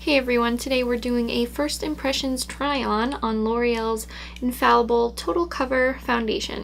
Hey everyone, today we're doing a first impressions try-on on L'Oreal's Infallible Total Cover Foundation.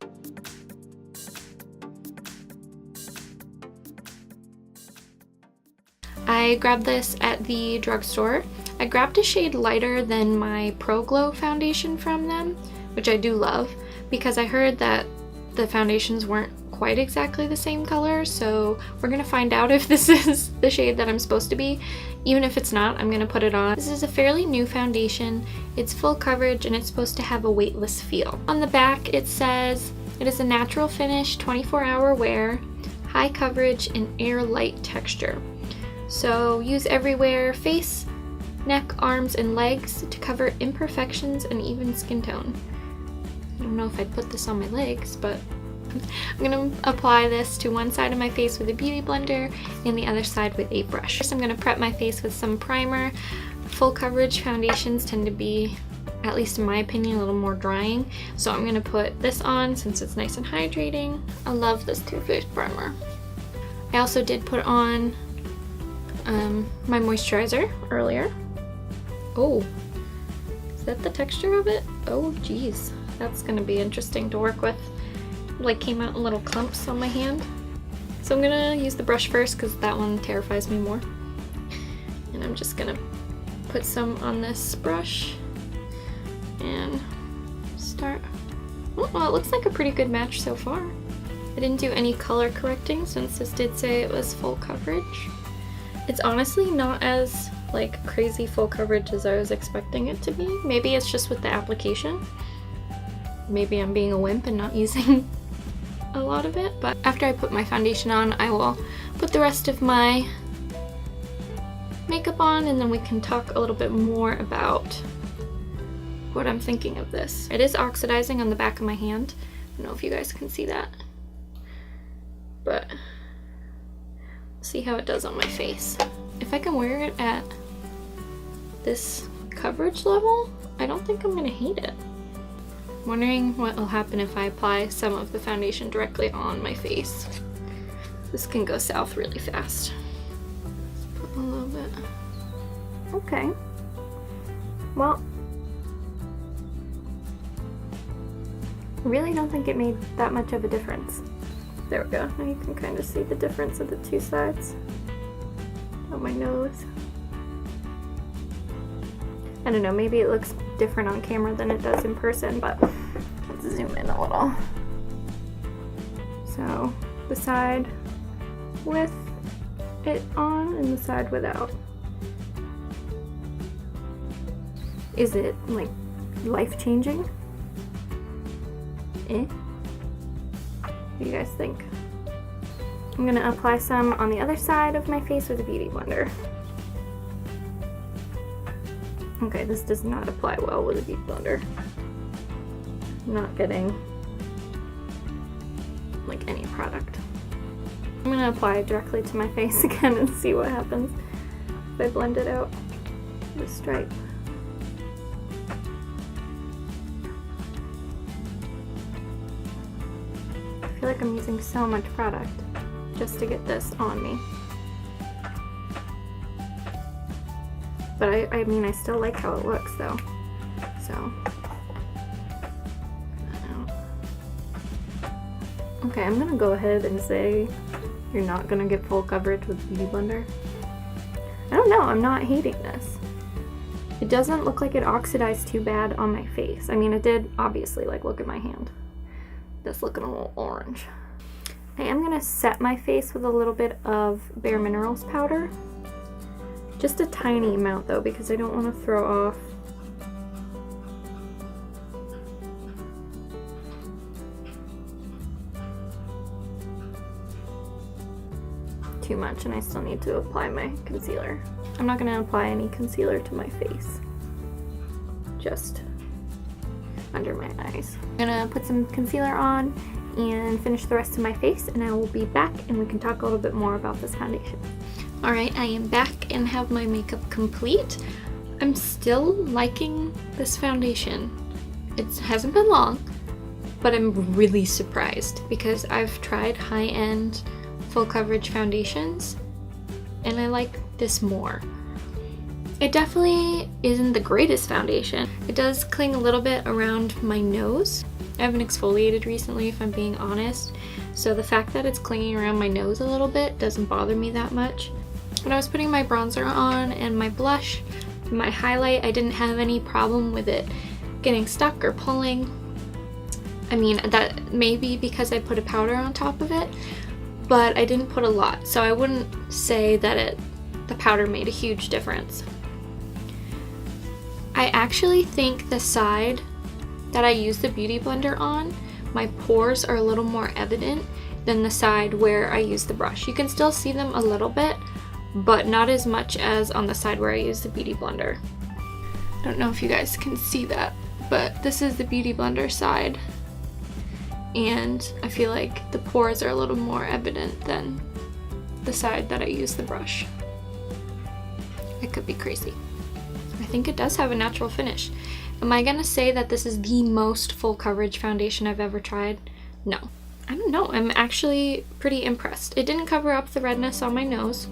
I grabbed this at the drugstore. I grabbed a shade lighter than my Pro Glow foundation from them, which I do love, because I heard that the foundations weren't quite exactly the same color, so we're gonna find out if this is the shade that I'm supposed to be. Even if it's not, I'm gonna put it on. This is a fairly new foundation. It's full coverage and it's supposed to have a weightless feel. On the back it says, it is a natural finish, 24-hour wear, high coverage, and air light texture. So use everywhere, face, neck, arms, and legs to cover imperfections and even skin tone. I don't know if I'd put this on my legs, but I'm going to apply this to one side of my face with a beauty blender and the other side with a brush. First I'm going to prep my face with some primer. Full coverage foundations tend to be, at least in my opinion, a little more drying. So I'm going to put this on since it's nice and hydrating. I love this Too Faced primer. I also did put on my moisturizer earlier. Oh, is that the texture of it? Oh geez, that's going to be interesting to work with. Like came out in little clumps on my hand. So I'm gonna use the brush first because that one terrifies me more. And I'm just gonna put some on this brush and start. Oh, well, it looks like a pretty good match so far. I didn't do any color correcting since this did say it was full coverage. It's honestly not as like crazy full coverage as I was expecting it to be. Maybe it's just with the application. Maybe I'm being a wimp and not using a lot of it, but after I put my foundation on, I will put the rest of my makeup on and then we can talk a little bit more about what I'm thinking of this. It is oxidizing on the back of my hand. I don't know if you guys can see that, but see how it does on my face. If I can wear it at this coverage level, I don't think I'm gonna hate it. Wondering what will happen if I apply some of the foundation directly on my face. This can go south really fast. Let's put a little bit. Okay. Well, I really don't think it made that much of a difference. There we go. Now you can kind of see the difference of the two sides on my nose. I don't know, maybe it looks different on camera than it does in person, but let's zoom in a little. So the side with it on and the side without. Is it like life-changing? What do you guys think? I'm gonna apply some on the other side of my face with a beauty blender. Okay, this does not apply well with a beauty blender. I'm not getting like any product. I'm gonna apply it directly to my face again and see what happens if I blend it out with a stripe. I feel like I'm using so much product just to get this on me. But I mean, I still like how it looks though, so. Okay, I'm gonna go ahead and say you're not gonna get full coverage with Beauty Blender. I don't know, I'm not hating this. It doesn't look like it oxidized too bad on my face. I mean, it did, obviously, like look at my hand. That's looking a little orange. I am gonna set my face with a little bit of Bare Minerals powder. Just a tiny amount though, because I don't want to throw off too much, and I still need to apply my concealer. I'm not going to apply any concealer to my face, just under my eyes. I'm going to put some concealer on and finish the rest of my face, and I will be back and we can talk a little bit more about this foundation. Alright, I am back and have my makeup complete. I'm still liking this foundation. It hasn't been long, but I'm really surprised because I've tried high-end full coverage foundations and I like this more. It definitely isn't the greatest foundation. It does cling a little bit around my nose. I haven't exfoliated recently, if I'm being honest, so the fact that it's clinging around my nose a little bit doesn't bother me that much. When I was putting my bronzer on and my blush, my highlight, I didn't have any problem with it getting stuck or pulling. I mean, that may be because I put a powder on top of it, but I didn't put a lot, so I wouldn't say that the powder made a huge difference. I actually think the side that I use the Beauty Blender on, my pores are a little more evident than the side where I use the brush. You can still see them a little bit, but not as much as on the side where I use the Beauty Blender. I don't know if you guys can see that, but this is the Beauty Blender side, and I feel like the pores are a little more evident than the side that I use the brush. I could be crazy. I think it does have a natural finish. Am I gonna say that this is the most full coverage foundation I've ever tried? No. I don't know, I'm actually pretty impressed. It didn't cover up the redness on my nose,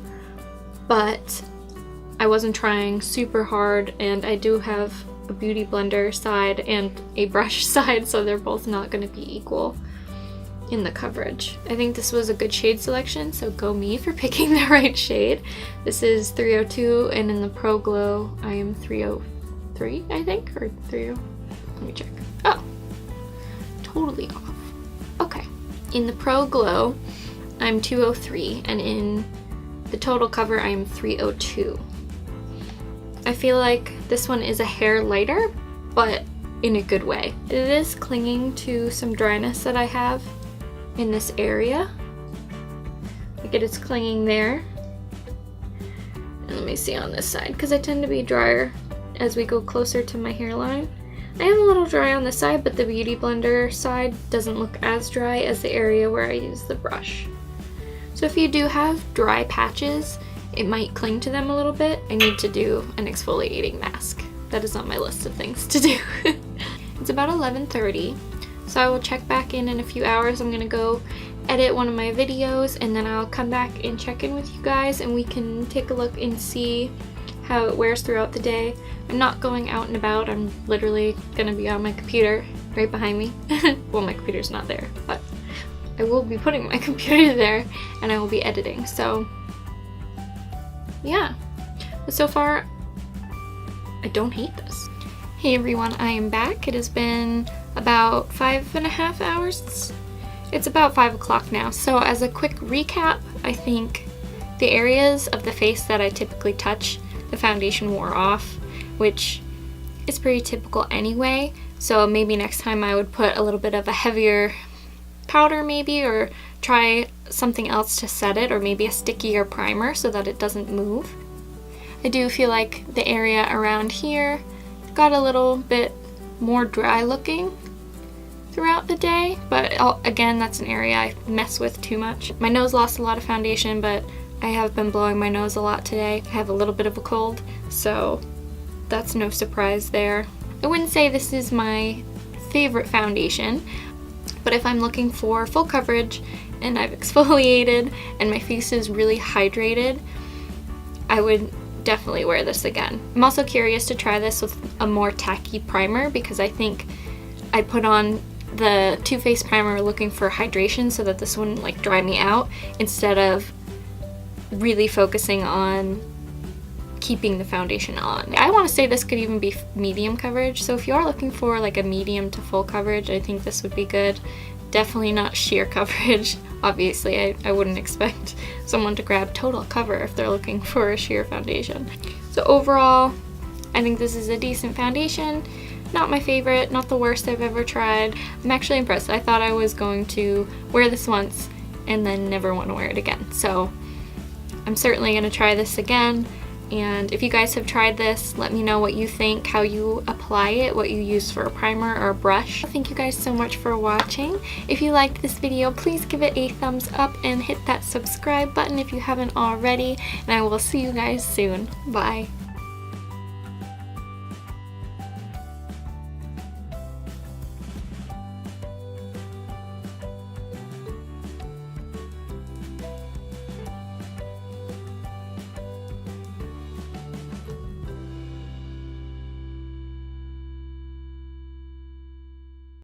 but I wasn't trying super hard, and I do have a Beauty Blender side and a brush side, so they're both not gonna be equal in the coverage. I think this was a good shade selection, so go me for picking the right shade. This is 302, and in the Pro Glow I am 303, I think, or 30. Let me check. Oh, totally off. Okay, in the Pro Glow I'm 203, and in the Total Cover I am 302. I feel like this one is a hair lighter, but in a good way. It is clinging to some dryness that I have in this area. Like it is clinging there. And let me see on this side, because I tend to be drier as we go closer to my hairline. I am a little dry on this side, but the Beauty Blender side doesn't look as dry as the area where I use the brush. So if you do have dry patches, it might cling to them a little bit. I need to do an exfoliating mask. That is on my list of things to do. It's about 11:30, so I will check back in a few hours. I'm gonna go edit one of my videos, and then I'll come back and check in with you guys, and we can take a look and see how it wears throughout the day. I'm not going out and about. I'm literally gonna be on my computer right behind me. Well, my computer's not there, but I will be putting my computer there, and I will be editing, so yeah. But so far, I don't hate this. Hey everyone, I am back. It has been about 5.5 hours. It's about 5 o'clock now. So as a quick recap, I think the areas of the face that I typically touch, the foundation wore off, which is pretty typical anyway. So maybe next time I would put a little bit of a heavier powder maybe, or try something else to set it, or maybe a stickier primer so that it doesn't move. I do feel like the area around here got a little bit more dry looking throughout the day, but again, that's an area I mess with too much. My nose lost a lot of foundation, but I have been blowing my nose a lot today. I have a little bit of a cold, so that's no surprise there. I wouldn't say this is my favorite foundation, but if I'm looking for full coverage and I've exfoliated and my face is really hydrated, I would definitely wear this again. I'm also curious to try this with a more tacky primer, because I think I put on the Too Faced primer looking for hydration so that this wouldn't like dry me out, instead of really focusing on keeping the foundation on. I want to say this could even be medium coverage, so if you are looking for like a medium to full coverage, I think this would be good. Definitely not sheer coverage. Obviously, I wouldn't expect someone to grab Total Cover if they're looking for a sheer foundation. So overall, I think this is a decent foundation. Not my favorite, not the worst I've ever tried. I'm actually impressed. I thought I was going to wear this once and then never want to wear it again. So I'm certainly going to try this again. And if you guys have tried this, let me know what you think, how you apply it, what you use for a primer or a brush. Thank you guys so much for watching. If you liked this video, please give it a thumbs up and hit that subscribe button if you haven't already. And I will see you guys soon. Bye.